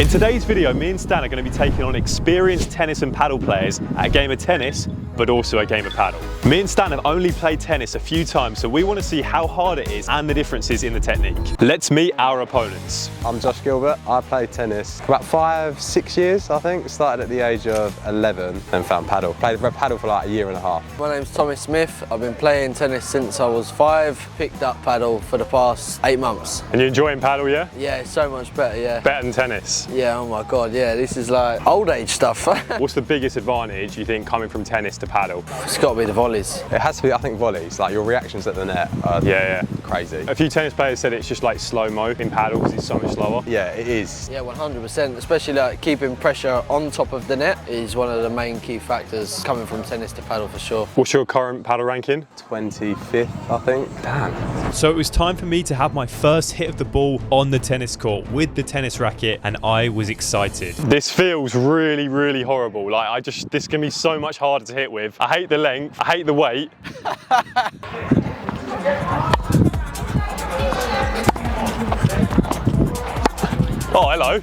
In today's video, me and Stan are going to be taking on experienced tennis and paddle players at a game of tennis, but also a game of paddle. Me and Stan have only played tennis a few times, so we want to see how hard it is and the differences in the technique. Let's meet our opponents. I'm Josh Gilbert. I played tennis for about 5-6 years, I think. Started at the age of 11 and found paddle. Played paddle for like a year and a half. My name's Tommy Smith. I've been playing tennis since I was 5. Picked up paddle for the past 8 months. And you're enjoying paddle, yeah? Yeah, it's so much better, yeah. Better than tennis? Yeah, oh my God, yeah. This is like old age stuff. What's the biggest advantage you think coming from tennis to paddle? It's got to be the volleys. It has to be, I think, volleys. Like your reactions at the net are crazy. A few tennis players said it's just like slow-mo in paddle because it's so much slower. Yeah, it is. Yeah, 100%. Especially like keeping pressure on top of the net is one of the main key factors coming from tennis to paddle for sure. What's your current paddle ranking? 25th, I think. Damn. So it was time for me to have my first hit of the ball on the tennis court with the tennis racket, and I was excited. This feels really, really horrible. Like this can be so much harder to hit with. I hate the length, I hate the weight. Oh, hello.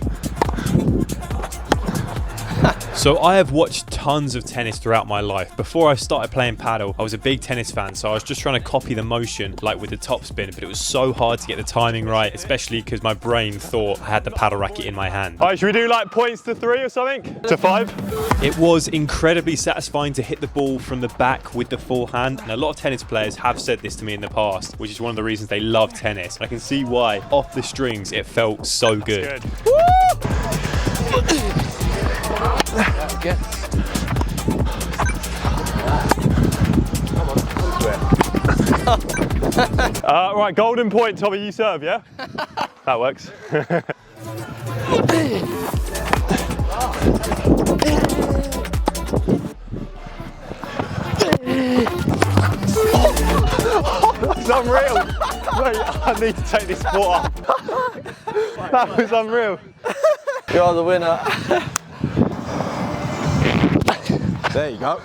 So I have watched tons of tennis throughout my life. Before I started playing paddle, I was a big tennis fan, so I was just trying to copy the motion, like with the topspin, but it was so hard to get the timing right, especially because my brain thought I had the paddle racket in my hand. All right, should we do like points to 3 or something? To 5? It was incredibly satisfying to hit the ball from the back with the forehand, and a lot of tennis players have said this to me in the past, which is one of the reasons they love tennis. I can see why, off the strings, it felt so good. Okay. Right, golden point, Tommy, you serve, yeah? That works. That's unreal. Wait, I need to take this sport up. That was unreal. You're the winner. There you go.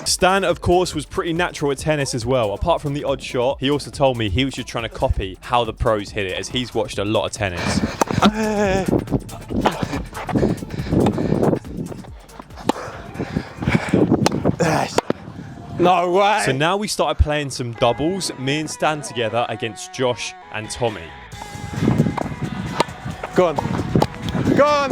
Stan, of course, was pretty natural at tennis as well. Apart from the odd shot, he also told me he was just trying to copy how the pros hit it, as he's watched a lot of tennis. No way. So now we started playing some doubles, me and Stan together against Josh and Tommy. Go on. Go on.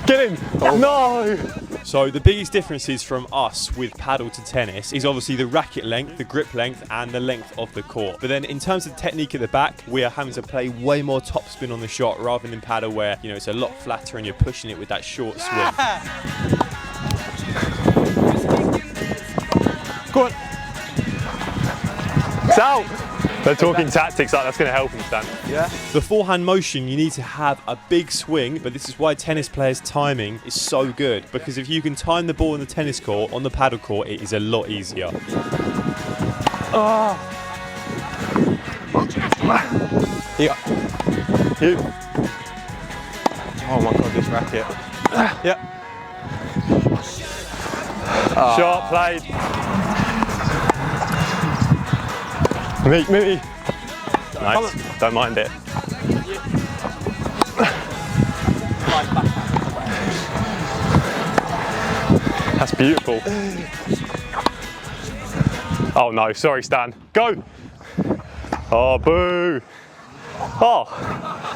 Get in. Oh. No. So the biggest differences from us with paddle to tennis is obviously the racket length, the grip length, and the length of the court. But then in terms of technique at the back, we are having to play way more topspin on the shot rather than paddle where, you know, it's a lot flatter and you're pushing it with that short swing. Go on. It's out. They're talking tactics, like that's going to help him, Stan. Yeah. The forehand motion, you need to have a big swing, but this is why tennis players' timing is so good, because if you can time the ball in the tennis court, on the paddle court, it is a lot easier. Oh. Yeah. You. Oh my God, this racket. Yep. Sharp played. Me. Nice. Don't mind it. That's beautiful. Oh no, sorry Stan. Go! Oh, boo! Oh,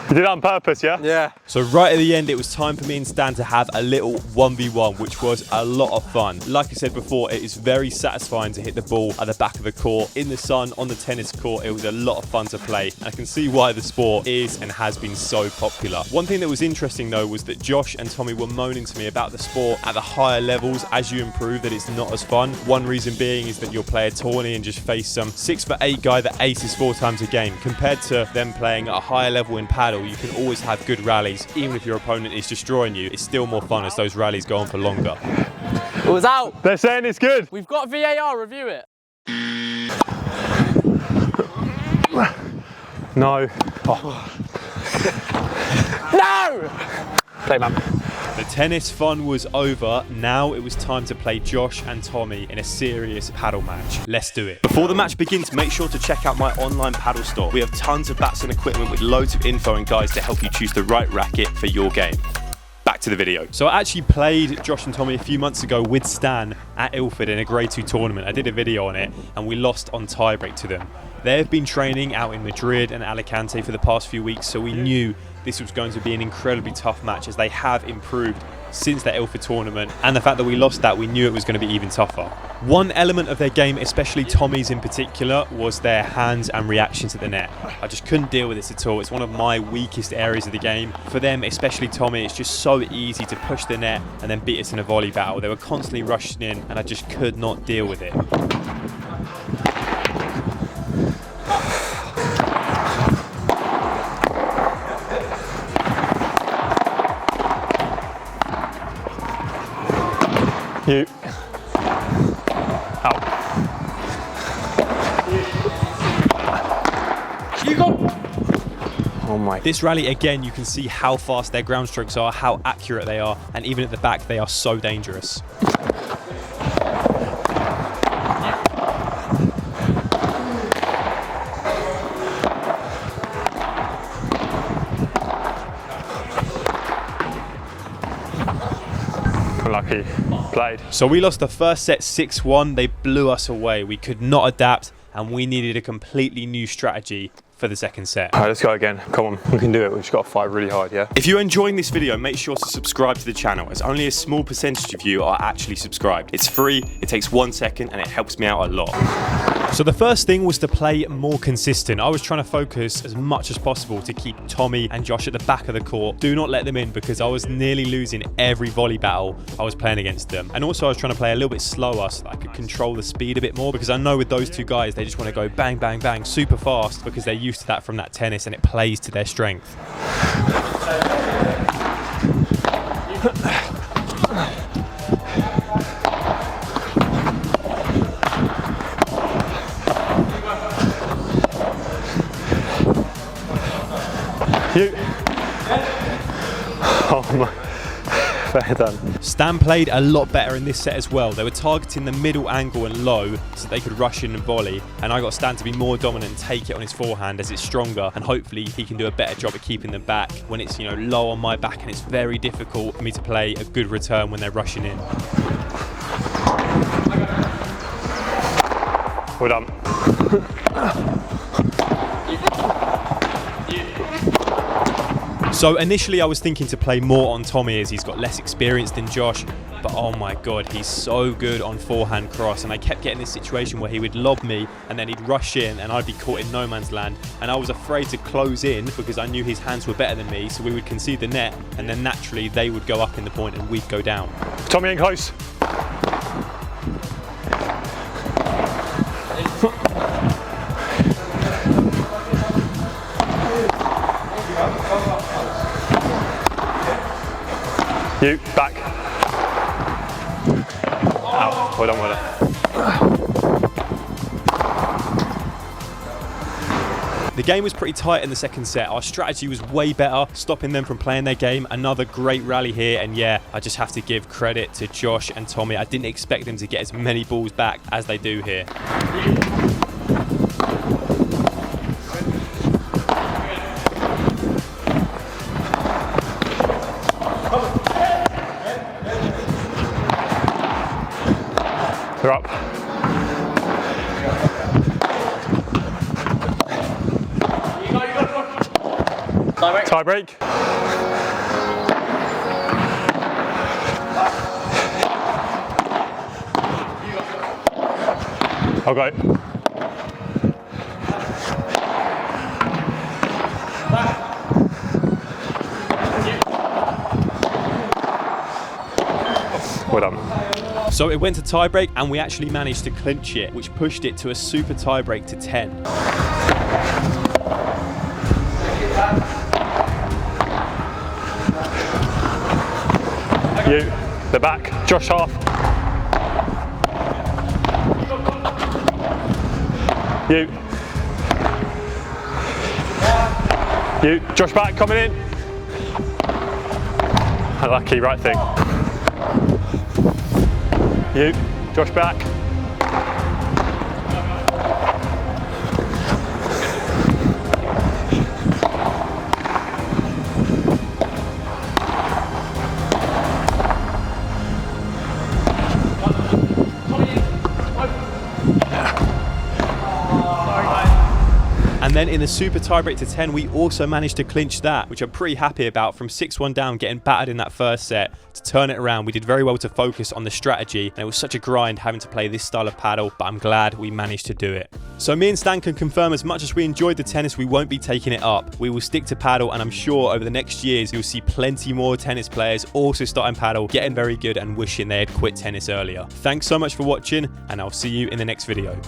you did that on purpose, yeah? Yeah. So right at the end, it was time for me and Stan to have a little 1v1, which was a lot of fun. Like I said before, it is very satisfying to hit the ball at the back of the court, in the sun, on the tennis court. It was a lot of fun to play. And I can see why the sport is and has been so popular. One thing that was interesting though was that Josh and Tommy were moaning to me about the sport at the higher levels. As you improve, that it's not as fun. One reason being is that you'll play a tourney and just face some 6'8" guy that aces 4 times a game. Compared to them playing at a higher level in paddle, you can always have good rallies. Even if your opponent is destroying you, it's still more fun as those rallies go on for longer. It was out. They're saying it's good. We've got VAR, review it. No. Oh. No! Play, man. The tennis fun was over. Now it was time to play Josh and Tommy in a serious paddle match. Let's do it. Before the match begins, make sure to check out my online paddle store. We have tons of bats and equipment with loads of info and guides to help you choose the right racket for your game. Back to the video. So I actually played Josh and Tommy a few months ago with Stan at Ilford in a grade 2 tournament. I did a video on it and we lost on tiebreak to them. They've been training out in Madrid and Alicante for the past few weeks, so we knew this was going to be an incredibly tough match as they have improved since that Ilford tournament, and the fact that we lost that, we knew it was going to be even tougher. One element of their game, especially Tommy's in particular, was their hands and reactions at the net. I just couldn't deal with this at all. It's one of my weakest areas of the game. For them, especially Tommy, it's just so easy to push the net and then beat us in a volley battle. They were constantly rushing in and I just could not deal with it. You. Out. You go. Oh my. This rally, again, you can see how fast their ground strokes are, how accurate they are, and even at the back, they are so dangerous. Lucky. Played. So we lost the first set 6-1. They blew us away. We could not adapt, and we needed a completely new strategy for the second set. All right, let's go again. Come on, we can do it. We've just got to fight really hard, yeah? If you're enjoying this video, make sure to subscribe to the channel, as only a small percentage of you are actually subscribed. It's free, it takes 1 second, and it helps me out a lot. So the first thing was to play more consistent. I was trying to focus as much as possible to keep Tommy and Josh at the back of the court. Do not let them in, because I was nearly losing every volley battle I was playing against them. And also I was trying to play a little bit slower so that I could control the speed a bit more, because I know with those two guys, they just want to go bang, bang, bang super fast because they're used to that from that tennis and it plays to their strength. You. Oh my. Fair done. Stan played a lot better in this set as well. They were targeting the middle angle and low so they could rush in and volley, and I got Stan to be more dominant and take it on his forehand as it's stronger, and hopefully he can do a better job at keeping them back when it's, you know, low on my back, and it's very difficult for me to play a good return when they're rushing in. Well done. So initially I was thinking to play more on Tommy as he's got less experience than Josh, but oh my god, he's so good on forehand cross, and I kept getting this situation where he would lob me and then he'd rush in and I'd be caught in no man's land, and I was afraid to close in because I knew his hands were better than me, so we would concede the net and then naturally they would go up in the point and we'd go down. Tommy in close. You, back. Out. Well done, well done. The game was pretty tight in the second set. Our strategy was way better, stopping them from playing their game. Another great rally here, and yeah, I just have to give credit to Josh and Tommy. I didn't expect them to get as many balls back as they do here. They're up. Tie break. I'll go. Well done. So it went to tiebreak and we actually managed to clinch it, which pushed it to a super tiebreak to 10. You, the back, Josh half. You. You, Josh back, coming in. Unlucky, right thing. You, Josh back. And then in the super tiebreak to 10, we also managed to clinch that, which I'm pretty happy about. From 6-1 down, getting battered in that first set, to turn it around, we did very well to focus on the strategy, and it was such a grind having to play this style of paddle, but I'm glad we managed to do it. So me and Stan can confirm, as much as we enjoyed the tennis, we won't be taking it up. We will stick to paddle, and I'm sure over the next years you'll see plenty more tennis players also starting paddle, getting very good and wishing they had quit tennis earlier. Thanks so much for watching, and I'll see you in the next video.